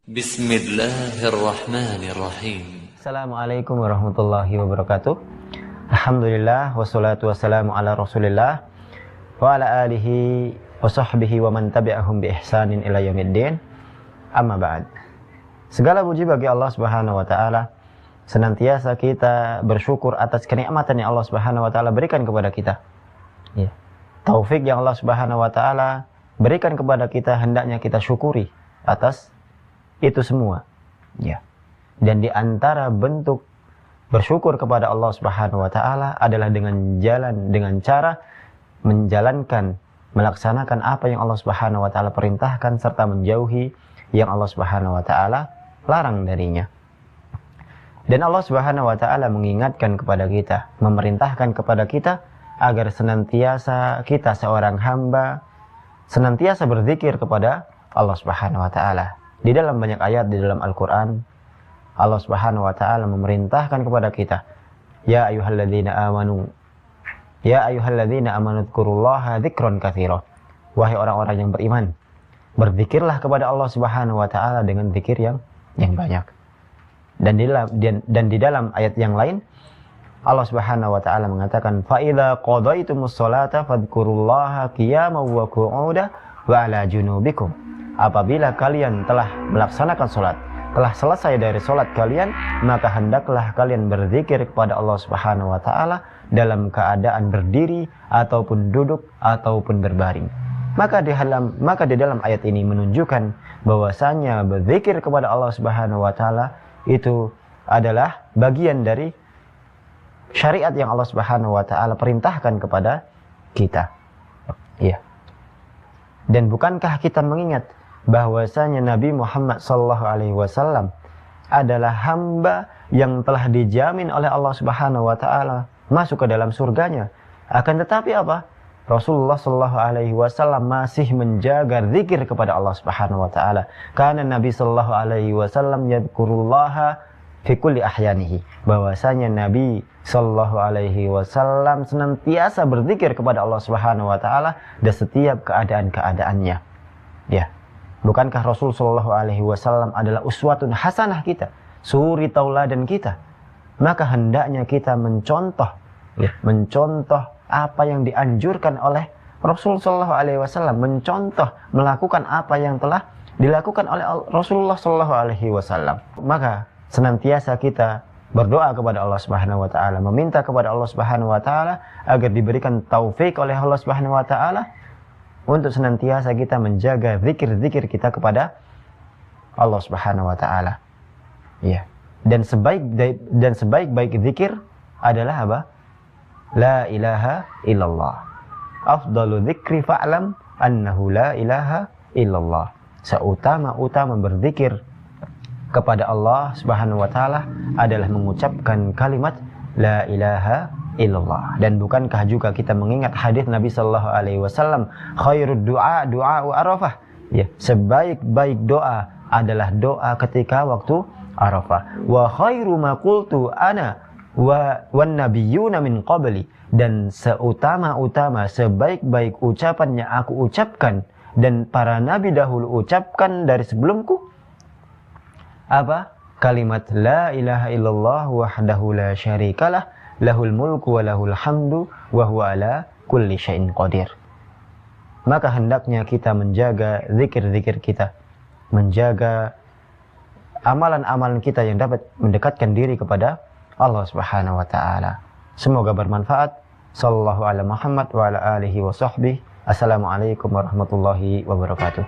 Bismillahirrahmanirrahim. Assalamualaikum warahmatullahi wabarakatuh. Alhamdulillah wassalatu wassalamu ala Rasulillah wa ala alihi wa sahbihi wa man tabi'ahum bi ihsanin ila yaumiddin. Amma ba'd. Segala puji bagi Allah Subhanahu wa taala. Senantiasa kita bersyukur atas kenikmatan yang Allah Subhanahu wa taala berikan kepada kita. Ya. Taufik yang Allah Subhanahu wa taala berikan kepada kita, hendaknya kita syukuri atas itu semua. Ya. Dan di antara bentuk bersyukur kepada Allah Subhanahu wa taala adalah dengan cara menjalankan, melaksanakan apa yang Allah Subhanahu wa taala perintahkan serta menjauhi yang Allah Subhanahu wa taala larang darinya. Dan Allah Subhanahu wa taala mengingatkan kepada kita, memerintahkan kepada kita agar senantiasa kita seorang hamba senantiasa berzikir kepada Allah Subhanahu wa taala. Di dalam banyak ayat di dalam Al-Qur'an, Allah Subhanahu wa taala memerintahkan kepada kita, ya ayyuhalladzina amanu dzkurullaha dzikran katsira. Wahai orang-orang yang beriman, berzikirlah kepada Allah Subhanahu wa taala dengan zikir yang banyak. Dan di dalam ayat yang lain Allah Subhanahu wa taala mengatakan, fa idza qadaitumus sholata fadhkurullaha qiyaman wa qu'udan wa ala junubikum. Apabila kalian telah melaksanakan sholat, telah selesai dari sholat kalian, maka hendaklah kalian berzikir kepada Allah Subhanahu wa taala dalam keadaan berdiri ataupun duduk ataupun berbaring. Maka di dalam ayat ini menunjukkan bahwasanya berzikir kepada Allah Subhanahu wa taala itu adalah bagian dari syariat yang Allah Subhanahu wa taala perintahkan kepada kita. Iya. Dan bukankah kita mengingat bahwasanya Nabi Muhammad SAW adalah hamba yang telah dijamin oleh Allah Subhanahu wa taala masuk ke dalam surganya. Akan tetapi apa? Rasulullah SAW masih menjaga zikir kepada Allah Subhanahu wa taala. Karena Nabi SAW yadhkurullaha fi kulli ahyanihi. Bahwasanya Nabi SAW senantiasa berzikir kepada Allah Subhanahu wa taala di setiap keadaan-keadaannya. Ya. Bukankah Rasul sallallahu alaihi wasallam adalah uswatun hasanah kita, suri tauladan kita? Maka hendaknya kita mencontoh apa yang dianjurkan oleh Rasul sallallahu alaihi wasallam, mencontoh melakukan apa yang telah dilakukan oleh Rasulullah sallallahu alaihi wasallam. Maka senantiasa kita berdoa kepada Allah Subhanahu wa taala, meminta kepada Allah Subhanahu wa taala agar diberikan taufik oleh Allah Subhanahu wa taala untuk senantiasa kita menjaga zikir-zikir kita kepada Allah Subhanahu wa taala. Ya. Dan sebaik-baik zikir adalah apa? La ilaha illallah. Afdalu dzikri fa'lam annahu la ilaha illallah. Seutama-utama berzikir kepada Allah Subhanahu wa taala adalah mengucapkan kalimat la ilaha illallah. Dan bukankah juga kita mengingat hadis Nabi sallallahu alaihi wasallam, khairud du'a du'a'u Arafah. Ya, sebaik-baik doa adalah doa ketika waktu Arafah. Wa khairu ma qultu ana wan nabiyyuna min qabli. Dan seutama-utama sebaik-baik ucapan yang aku ucapkan dan para nabi dahulu ucapkan dari sebelumku apa? Kalimat la ilaha illallah wahdahu la syarikalah lahul mulku wa lahul hamdu wa huwa ala kulli syai'in qadir. Maka hendaknya kita menjaga zikir-zikir kita, menjaga amalan-amalan kita yang dapat mendekatkan diri kepada Allah Subhanahu wa taala. Semoga bermanfaat. Sallallahu ala Muhammad wa ala alihi wa sahbihi. Assalamualaikum warahmatullahi wabarakatuh.